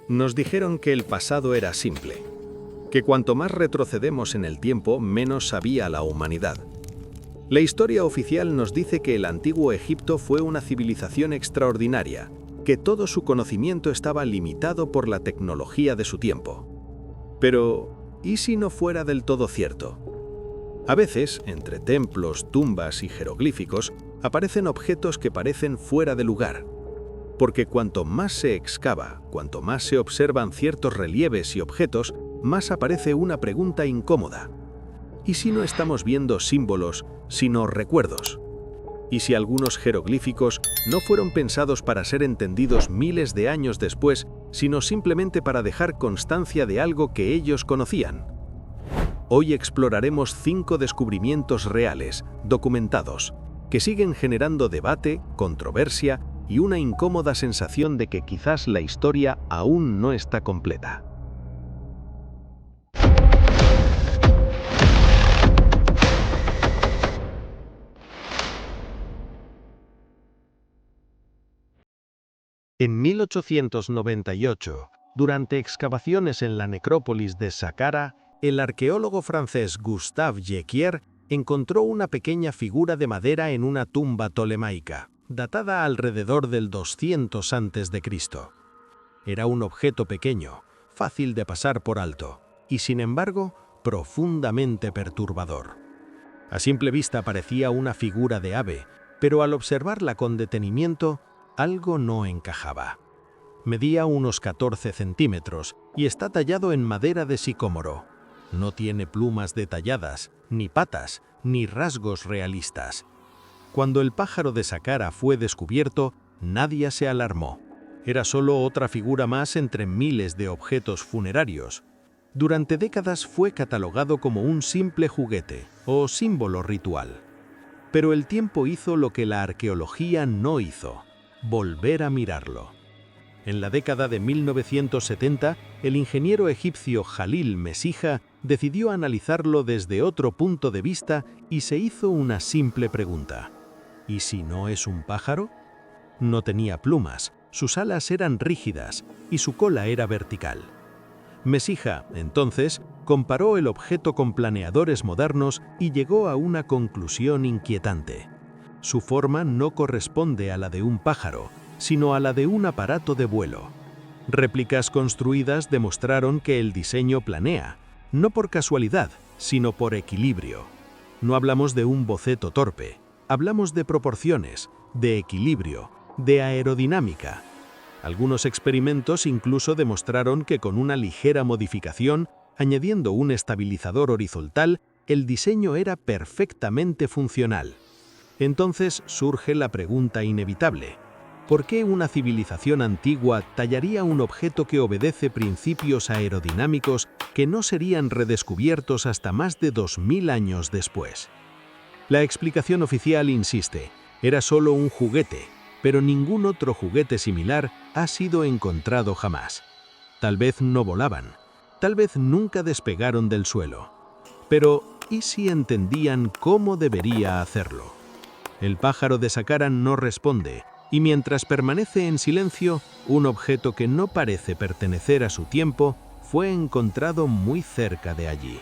Nos dijeron que el pasado era simple, que cuanto más retrocedemos en el tiempo, menos sabía la humanidad. La historia oficial nos dice que el antiguo Egipto fue una civilización extraordinaria, que todo su conocimiento estaba limitado por la tecnología de su tiempo. Pero, ¿y si no fuera del todo cierto? A veces, entre templos, tumbas y jeroglíficos, aparecen objetos que parecen fuera de lugar. Porque cuanto más se excava, cuanto más se observan ciertos relieves y objetos, más aparece una pregunta incómoda. ¿Y si no estamos viendo símbolos, sino recuerdos? ¿Y si algunos jeroglíficos no fueron pensados para ser entendidos miles de años después, sino simplemente para dejar constancia de algo que ellos conocían? Hoy exploraremos 5 descubrimientos reales, documentados, que siguen generando debate, controversia y una incómoda sensación de que quizás la historia aún no está completa. En 1898, durante excavaciones en la necrópolis de Saqqara, el arqueólogo francés Gustave Jequier encontró una pequeña figura de madera en una tumba tolemaica, datada alrededor del 200 a.C. Era un objeto pequeño, fácil de pasar por alto, y sin embargo, profundamente perturbador. A simple vista parecía una figura de ave, pero al observarla con detenimiento, algo no encajaba. Medía unos 14 centímetros y está tallado en madera de sicómoro. No tiene plumas detalladas, ni patas, ni rasgos realistas. Cuando el pájaro de Saqqara fue descubierto, nadie se alarmó. Era solo otra figura más entre miles de objetos funerarios. Durante décadas fue catalogado como un simple juguete o símbolo ritual. Pero el tiempo hizo lo que la arqueología no hizo: volver a mirarlo. En la década de 1970, el ingeniero egipcio Jalil Mesija decidió analizarlo desde otro punto de vista y se hizo una simple pregunta: ¿y si no es un pájaro? No tenía plumas, sus alas eran rígidas y su cola era vertical. Mesija, entonces, comparó el objeto con planeadores modernos y llegó a una conclusión inquietante. Su forma no corresponde a la de un pájaro, sino a la de un aparato de vuelo. Réplicas construidas demostraron que el diseño planea, no por casualidad, sino por equilibrio. No hablamos de un boceto torpe, hablamos de proporciones, de equilibrio, de aerodinámica. Algunos experimentos incluso demostraron que con una ligera modificación, añadiendo un estabilizador horizontal, el diseño era perfectamente funcional. Entonces surge la pregunta inevitable: ¿por qué una civilización antigua tallaría un objeto que obedece principios aerodinámicos que no serían redescubiertos hasta más de 2000 años después? La explicación oficial insiste: era solo un juguete, pero ningún otro juguete similar ha sido encontrado jamás. Tal vez no volaban, tal vez nunca despegaron del suelo. Pero, ¿y si entendían cómo debería hacerlo? El pájaro de Saqqara no responde, y mientras permanece en silencio, un objeto que no parece pertenecer a su tiempo fue encontrado muy cerca de allí.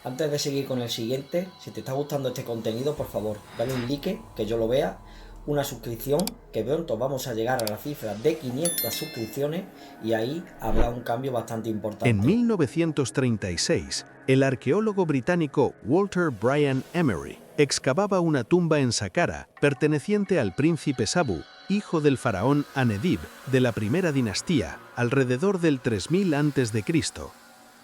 Antes de seguir con el siguiente, si te está gustando este contenido, por favor, dale un like, que yo lo vea, una suscripción, que pronto vamos a llegar a la cifra de 500 suscripciones y ahí habrá un cambio bastante importante. En 1936, el arqueólogo británico Walter Bryan Emery excavaba una tumba en Saqqara perteneciente al príncipe Sabu, hijo del faraón Anedib de la primera dinastía, alrededor del 3000 a.C.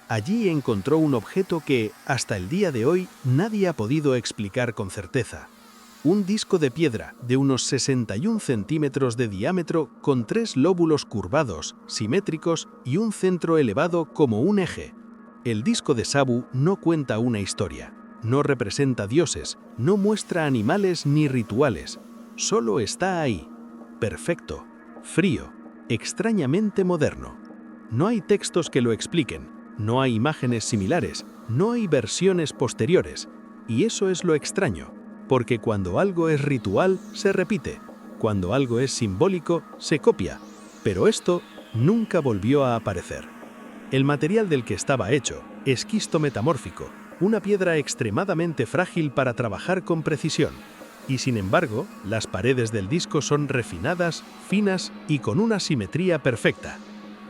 Allí encontró un objeto que, hasta el día de hoy, nadie ha podido explicar con certeza. Un disco de piedra de unos 61 centímetros de diámetro con 3 lóbulos curvados, simétricos y un centro elevado como un eje. El disco de Sabu no cuenta una historia, no representa dioses, no muestra animales ni rituales. Solo está ahí, perfecto, frío, extrañamente moderno. No hay textos que lo expliquen, no hay imágenes similares, no hay versiones posteriores. Y eso es lo extraño, porque cuando algo es ritual, se repite. Cuando algo es simbólico, se copia. Pero esto nunca volvió a aparecer. El material del que estaba hecho, esquisto metamórfico, una piedra extremadamente frágil para trabajar con precisión. Y sin embargo, las paredes del disco son refinadas, finas y con una simetría perfecta.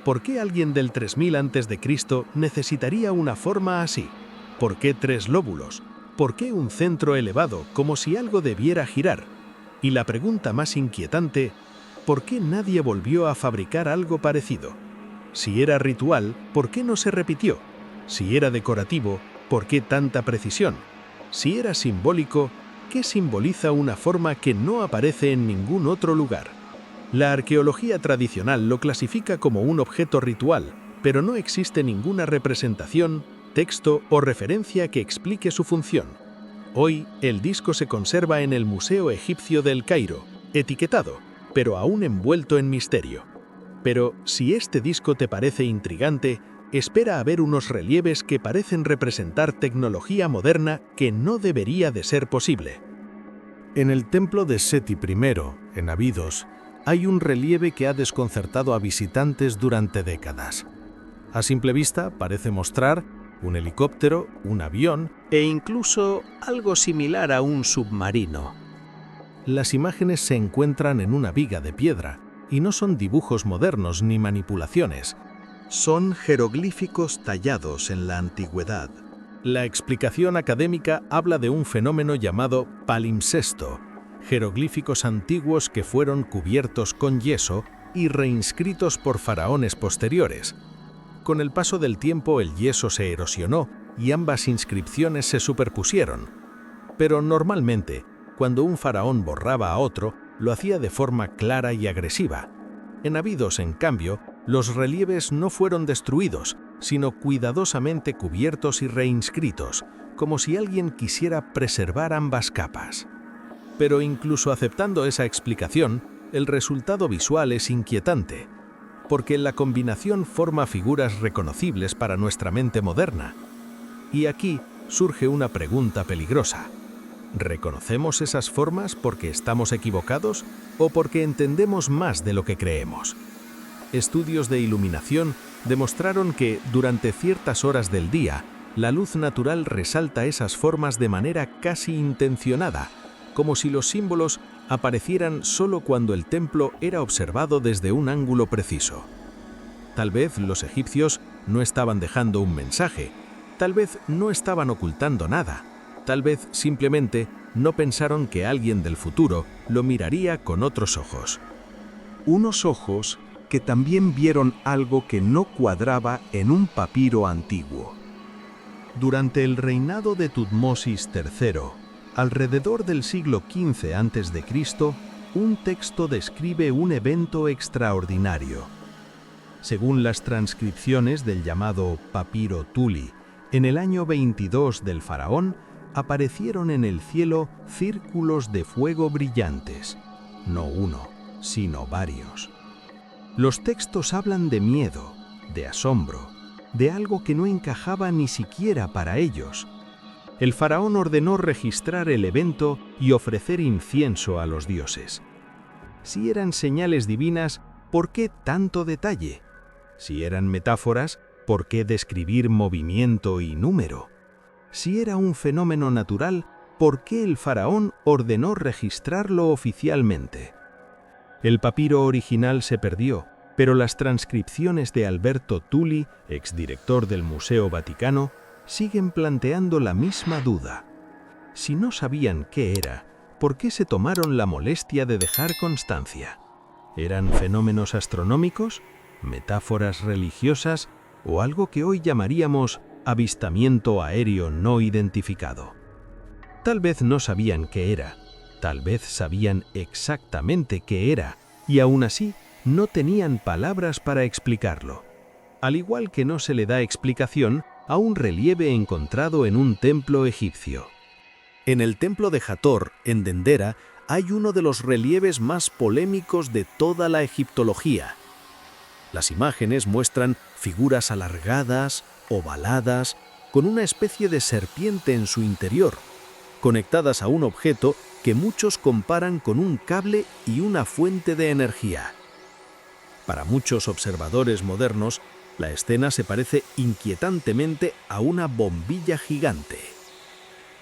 ¿Por qué alguien del 3000 a.C. necesitaría una forma así? ¿Por qué 3 lóbulos? ¿Por qué un centro elevado, como si algo debiera girar? Y la pregunta más inquietante, ¿por qué nadie volvió a fabricar algo parecido? Si era ritual, ¿por qué no se repitió? Si era decorativo, ¿por qué tanta precisión? Si era simbólico, ¿qué simboliza una forma que no aparece en ningún otro lugar? La arqueología tradicional lo clasifica como un objeto ritual, pero no existe ninguna representación, texto o referencia que explique su función. Hoy, el disco se conserva en el Museo Egipcio del Cairo, etiquetado, pero aún envuelto en misterio. Pero, si este disco te parece intrigante, espera a ver unos relieves que parecen representar tecnología moderna que no debería de ser posible. En el templo de Seti I, en Abidos, hay un relieve que ha desconcertado a visitantes durante décadas. A simple vista parece mostrar un helicóptero, un avión e incluso algo similar a un submarino. Las imágenes se encuentran en una viga de piedra y no son dibujos modernos ni manipulaciones. Son jeroglíficos tallados en la antigüedad. La explicación académica habla de un fenómeno llamado palimpsesto, jeroglíficos antiguos que fueron cubiertos con yeso y reinscritos por faraones posteriores. Con el paso del tiempo el yeso se erosionó y ambas inscripciones se superpusieron. Pero normalmente, cuando un faraón borraba a otro, lo hacía de forma clara y agresiva. En Abidos, en cambio, los relieves no fueron destruidos, sino cuidadosamente cubiertos y reinscritos, como si alguien quisiera preservar ambas capas. Pero incluso aceptando esa explicación, el resultado visual es inquietante, porque la combinación forma figuras reconocibles para nuestra mente moderna. Y aquí surge una pregunta peligrosa. ¿Reconocemos esas formas porque estamos equivocados o porque entendemos más de lo que creemos? Estudios de iluminación demostraron que, durante ciertas horas del día, la luz natural resalta esas formas de manera casi intencionada, como si los símbolos aparecieran solo cuando el templo era observado desde un ángulo preciso. Tal vez los egipcios no estaban dejando un mensaje, tal vez no estaban ocultando nada, tal vez simplemente no pensaron que alguien del futuro lo miraría con otros ojos. Unos ojos que también vieron algo que no cuadraba en un papiro antiguo. Durante el reinado de Tutmosis III, alrededor del siglo XV a.C., un texto describe un evento extraordinario. Según las transcripciones del llamado Papiro Tuli, en el año 22 del faraón, aparecieron en el cielo círculos de fuego brillantes. No uno, sino varios. Los textos hablan de miedo, de asombro, de algo que no encajaba ni siquiera para ellos. El faraón ordenó registrar el evento y ofrecer incienso a los dioses. Si eran señales divinas, ¿por qué tanto detalle? Si eran metáforas, ¿por qué describir movimiento y número? Si era un fenómeno natural, ¿por qué el faraón ordenó registrarlo oficialmente? El papiro original se perdió, pero las transcripciones de Alberto Tulli, exdirector del Museo Vaticano, siguen planteando la misma duda. Si no sabían qué era, ¿por qué se tomaron la molestia de dejar constancia? ¿Eran fenómenos astronómicos, metáforas religiosas o algo que hoy llamaríamos avistamiento aéreo no identificado? Tal vez no sabían qué era, tal vez sabían exactamente qué era, y aún así no tenían palabras para explicarlo. Al igual que no se le da explicación a un relieve encontrado en un templo egipcio. En el templo de Hathor, en Dendera, hay uno de los relieves más polémicos de toda la egiptología. Las imágenes muestran figuras alargadas, ovaladas, con una especie de serpiente en su interior, conectadas a un objeto que muchos comparan con un cable y una fuente de energía. Para muchos observadores modernos, la escena se parece inquietantemente a una bombilla gigante.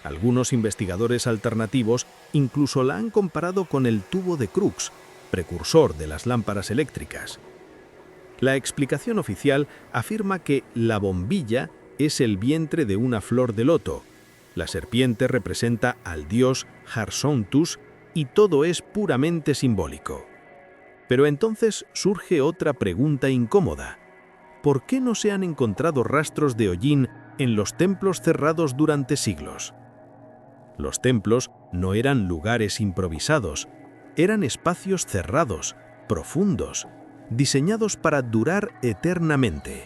Algunos investigadores alternativos incluso la han comparado con el tubo de Crookes, precursor de las lámparas eléctricas. La explicación oficial afirma que la bombilla es el vientre de una flor de loto, la serpiente representa al dios Harsontus y todo es puramente simbólico. Pero entonces surge otra pregunta incómoda. ¿Por qué no se han encontrado rastros de hollín en los templos cerrados durante siglos? Los templos no eran lugares improvisados, eran espacios cerrados, profundos, diseñados para durar eternamente.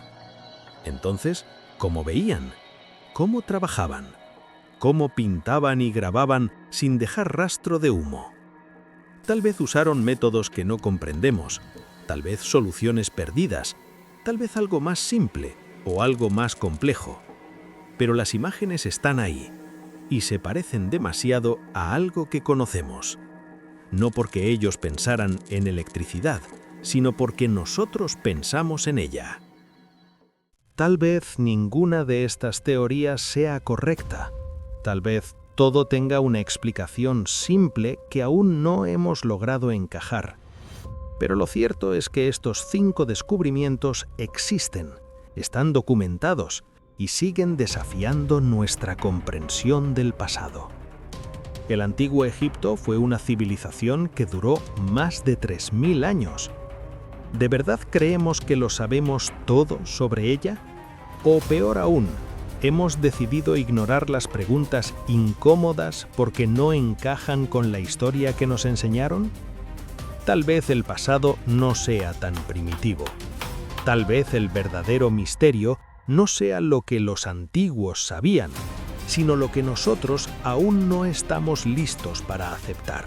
Entonces, ¿cómo veían? ¿Cómo trabajaban? ¿Cómo pintaban y grababan sin dejar rastro de humo? Tal vez usaron métodos que no comprendemos, tal vez soluciones perdidas, tal vez algo más simple o algo más complejo. Pero las imágenes están ahí y se parecen demasiado a algo que conocemos. No porque ellos pensaran en electricidad, sino porque nosotros pensamos en ella. Tal vez ninguna de estas teorías sea correcta. Tal vez todo tenga una explicación simple que aún no hemos logrado encajar. Pero lo cierto es que estos 5 descubrimientos existen, están documentados y siguen desafiando nuestra comprensión del pasado. El antiguo Egipto fue una civilización que duró más de 3000 años. ¿De verdad creemos que lo sabemos todo sobre ella? O peor aún, ¿hemos decidido ignorar las preguntas incómodas porque no encajan con la historia que nos enseñaron? Tal vez el pasado no sea tan primitivo. Tal vez el verdadero misterio no sea lo que los antiguos sabían, sino lo que nosotros aún no estamos listos para aceptar.